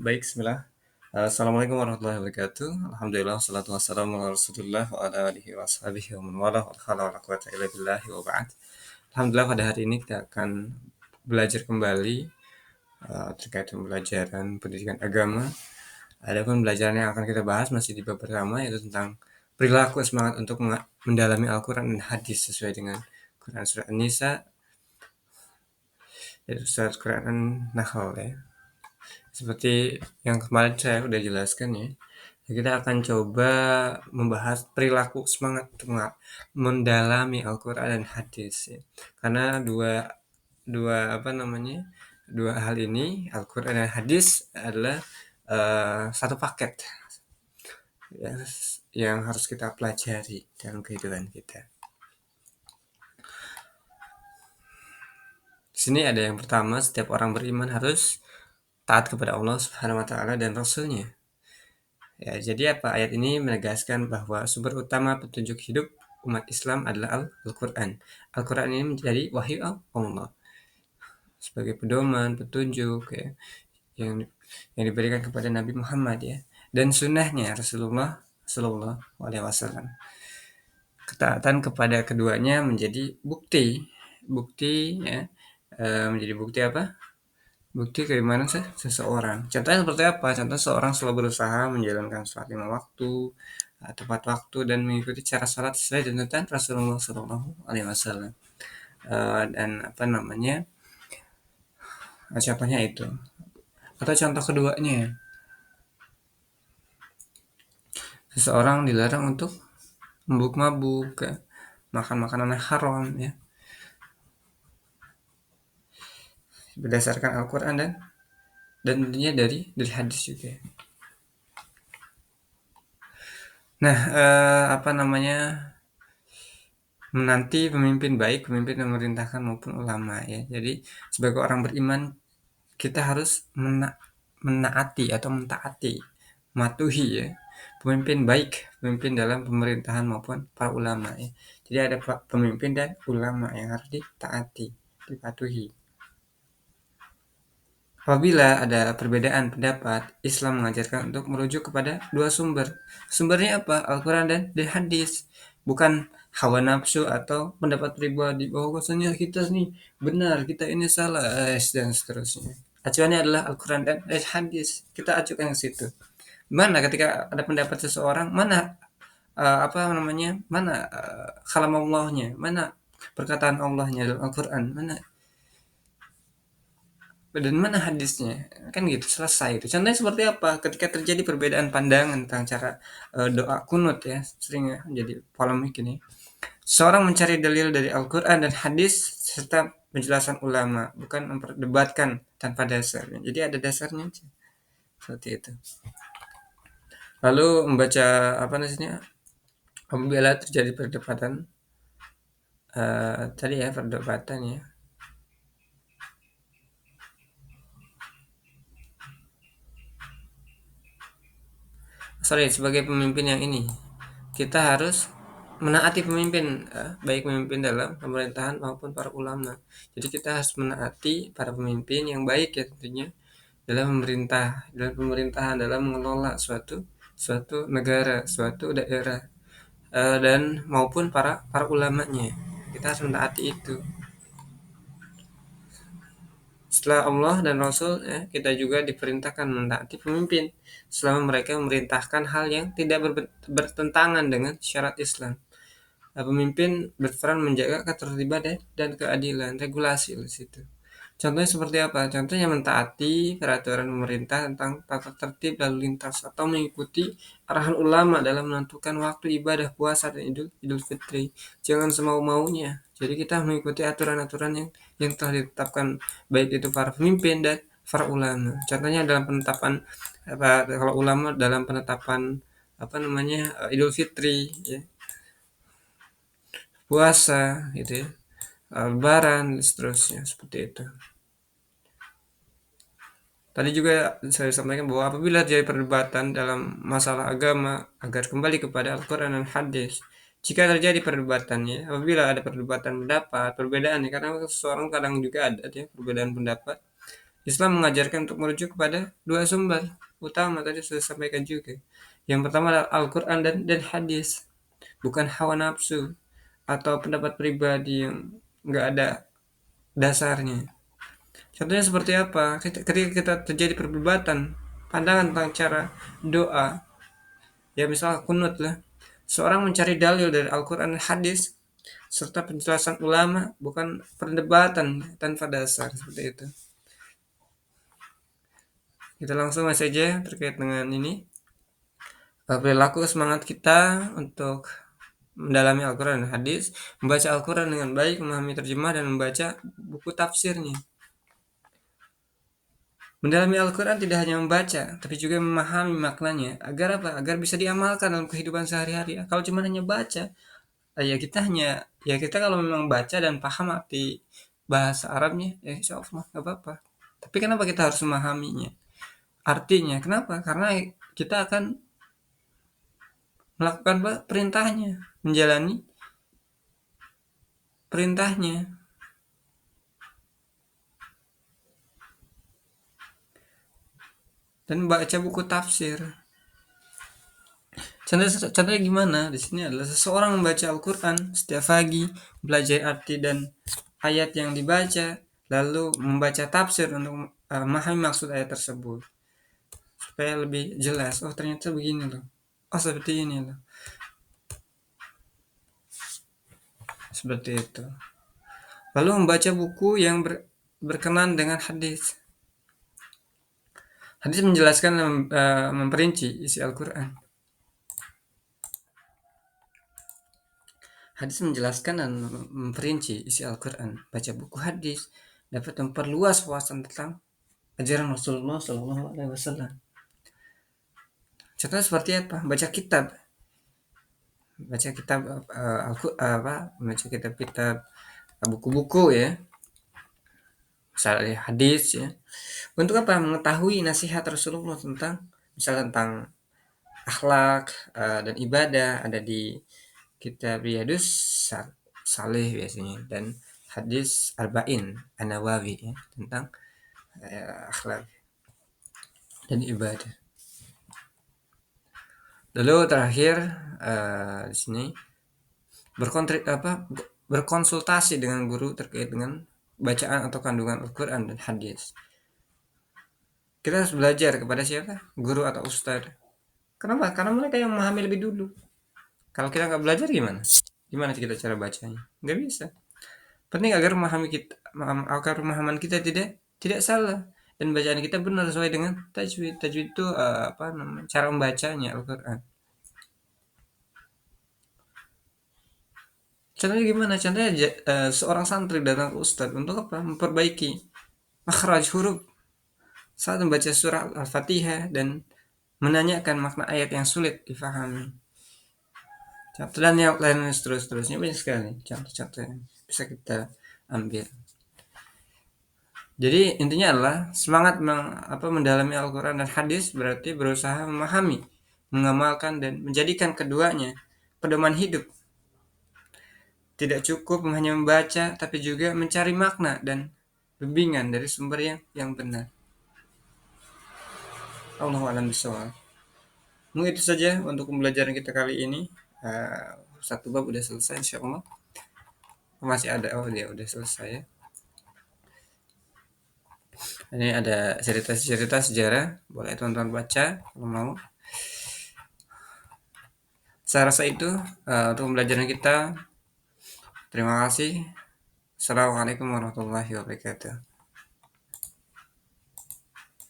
Baik, bismillah. Assalamualaikum warahmatullahi wabarakatuh. Alhamdulillah, wassalatu wassalamu ala Rasulillah wa ala alihi wa ashabihi wa man walah, wa la haula wa la quwwata illa billahi wa ba'd. Alhamdulillah pada hari ini kita akan belajar kembali terkait pembelajaran pendidikan agama. Adapun pembelajaran yang akan kita bahas masih di bab pertama, yaitu tentang perilaku semangat untuk mendalami Al-Quran dan hadis sesuai dengan Quran Surat An-Nisa, yaitu surat Quran An-Nahl ya. Seperti yang kemarin saya udah jelaskan ya, kita akan coba membahas perilaku semangat untuk mendalami Al-Quran dan hadis ya. Karena dua dua apa namanya dua hal ini, Al-Quran dan hadis adalah satu paket ya, yang harus kita pelajari dalam kehidupan kita. Di sini ada yang pertama, setiap orang beriman harus taat kepada Allah Subhanahu wa taala dan Rasul-Nya. Ya, jadi apa? Ayat ini menegaskan bahwa sumber utama petunjuk hidup umat Islam adalah Al-Quran. Al-Quran ini menjadi wahyu Allah sebagai pedoman, petunjuk ya, yang yang diberikan kepada Nabi Muhammad ya, dan sunnahnya Rasulullah Shallallahu Alaihi Wasallam. Ketaatan kepada keduanya menjadi bukti ya, menjadi bukti apa? Bukti keimanan seseorang. Contohnya seperti apa? Contoh seorang selalu berusaha menjalankan sholat 5 waktu, tepat waktu dan mengikuti cara sholat sesuai tuntunan Rasulullah Shallallahu Alaihi Wasallam. Dan apa namanya? Contohnya itu. Atau contoh keduanya, seseorang dilarang untuk mabuk-mabuk, makan makanan yang haram ya, berdasarkan Al-Quran dan tentunya dari hadis juga. Nah, apa namanya? Menanti pemimpin baik, pemimpin memerintahkan maupun ulama ya. Jadi sebagai orang beriman kita harus menaati atau mentaati, mematuhi ya, pemimpin baik, pemimpin dalam pemerintahan maupun para ulama ya. Jadi ada pemimpin dan ulama yang harus ditaati, dipatuhi. Apabila ada perbedaan pendapat, Islam mengajarkan untuk merujuk kepada dua sumber. Sumbernya apa? Al-Quran dan hadis. Bukan hawa nafsu atau pendapat pribadi bahwa bahwasanya kita nih benar, kita ini salah, dan seterusnya. Acuannya adalah Al-Quran dan hadis. Kita acukan ke situ. Mana ketika ada pendapat seseorang, mana apa namanya? Mana kalam Allahnya? Mana perkataan Allahnya dalam Al-Quran? Mana dan mana hadisnya, kan gitu, selesai itu. Contohnya seperti apa? Ketika terjadi perbedaan pandangan tentang cara doa kunut ya, sering ya jadi polemik ini. Seorang mencari dalil dari Al-Quran dan hadis serta penjelasan ulama, bukan memperdebatkan tanpa dasar. Jadi ada dasarnya seperti itu. Lalu membaca apa namanya, apabila terjadi perdebatan tadi ya, perdebatan ya, sebagai pemimpin yang ini kita harus menaati pemimpin, baik pemimpin dalam pemerintahan maupun para ulama. Jadi kita harus menaati para pemimpin yang baik ya tentunya dalam memerintah, dalam pemerintahan, dalam mengelola suatu suatu negara, suatu daerah, dan maupun para para ulamanya. Kita harus menaati itu. Setelah Allah dan Rasul ya, kita juga diperintahkan menaati pemimpin selama mereka memerintahkan hal yang tidak bertentangan dengan syariat Islam. Pemimpin berperan menjaga ketertiban dan keadilan, regulasi di situ. Contohnya seperti apa? Contohnya mentaati peraturan pemerintah tentang tata tertib lalu lintas atau mengikuti arahan ulama dalam menentukan waktu ibadah puasa dan Idul Fitri. Jangan semau-maunya. Jadi kita mengikuti aturan-aturan yang telah ditetapkan baik itu para pemimpin dan para ulama. Contohnya dalam penetapan apa, kalau ulama dalam penetapan apa namanya Idul Fitri ya, puasa gitu ya, lebaran dan seterusnya seperti itu. Tadi juga saya sampaikan bahwa apabila terjadi perdebatan dalam masalah agama agar kembali kepada Al-Quran dan hadis. Jika terjadi perdebatannya, apabila ada perdebatan pendapat, perbedaan ya, karena seseorang kadang juga ada ya perbedaan pendapat, Islam mengajarkan untuk merujuk kepada dua sumber utama tadi sudah sampaikan juga. Yang pertama adalah Al-Quran dan hadis, bukan hawa nafsu atau pendapat pribadi yang nggak ada dasarnya. Contohnya seperti apa? Ketika kita terjadi perdebatan pandangan tentang cara doa, ya misal kunut lah. Seorang mencari dalil dari Al-Quran dan hadis serta penjelasan ulama, bukan perdebatan tanpa dasar seperti itu. Kita langsung saja terkait dengan ini. Perilaku semangat kita untuk mendalami Al-Quran dan hadis, membaca Al-Quran dengan baik, memahami terjemah dan membaca buku tafsirnya. Mendalami Al-Quran tidak hanya membaca, tapi juga memahami maknanya. Agar apa? Agar bisa diamalkan dalam kehidupan sehari-hari. Kalau cuma hanya baca, ya kita kalau memang baca dan paham arti bahasa Arabnya, ya insya Allah nggak apa-apa. Tapi kenapa kita harus memahaminya? Artinya, kenapa? Karena kita akan melakukan perintahnya, menjalani perintahnya. Dan baca buku tafsir. Contohnya gimana? Di sini adalah seseorang membaca Al-Quran setiap pagi, belajar arti dan ayat yang dibaca, lalu membaca tafsir untuk memahami maksud ayat tersebut supaya lebih jelas. Oh ternyata begini loh. Oh seperti ini loh. Seperti itu. Lalu membaca buku yang berkenan dengan hadis. Hadis menjelaskan memperinci isi Al-Quran. Hadis menjelaskan dan memperinci isi Al-Quran. Baca buku hadis dapat memperluas wawasan tentang ajaran Rasulullah Shallallahu Alaihi Wasallam. Contohnya seperti apa? Baca kitab, baca kitab baca kitab-kitab buku-buku ya, misalnya hadis ya. Untuk apa? Mengetahui nasihat Rasulullah tentang tentang akhlak dan ibadah ada di kitab Riyadus Saleh biasanya, dan hadis Arba'in An-Nawawi ya, tentang akhlak dan ibadah. Lalu terakhir di sini berkonsultasi dengan guru terkait dengan bacaan atau kandungan Al-Quran dan hadis. Kita harus belajar kepada siapa? Guru atau ustadz. Kenapa? Karena mereka yang memahami lebih dulu. Kalau kita nggak belajar gimana? Gimana kita cara bacanya? Nggak bisa. Penting agar pemahaman kita tidak salah dan bacaan kita benar sesuai dengan tajwid. Tajwid itu cara membacanya Al-Quran. Contohnya gimana? Contohnya seorang santri datang ke ustadz untuk apa? Memperbaiki makhraj huruf saat membaca surah Al-Fatihah dan menanyakan makna ayat yang sulit difahami. Contoh dan yang lain terus-terusnya banyak sekali contoh-contoh yang bisa kita ambil. Jadi intinya adalah semangat mendalami Al-Quran dan hadis berarti berusaha memahami, mengamalkan dan menjadikan keduanya pedoman hidup. Tidak cukup hanya membaca, tapi juga mencari makna dan bimbingan dari sumber yang benar. Allahu a'lam bishawab. Mungkin itu saja untuk pembelajaran kita kali ini. Satu bab udah selesai insyaallah. Masih ada, dia udah selesai ya. Ini ada cerita-cerita sejarah, boleh teman-teman baca kalau mau. Saya rasa itu untuk pembelajaran kita. Terima kasih. Assalamualaikum warahmatullahi wabarakatuh.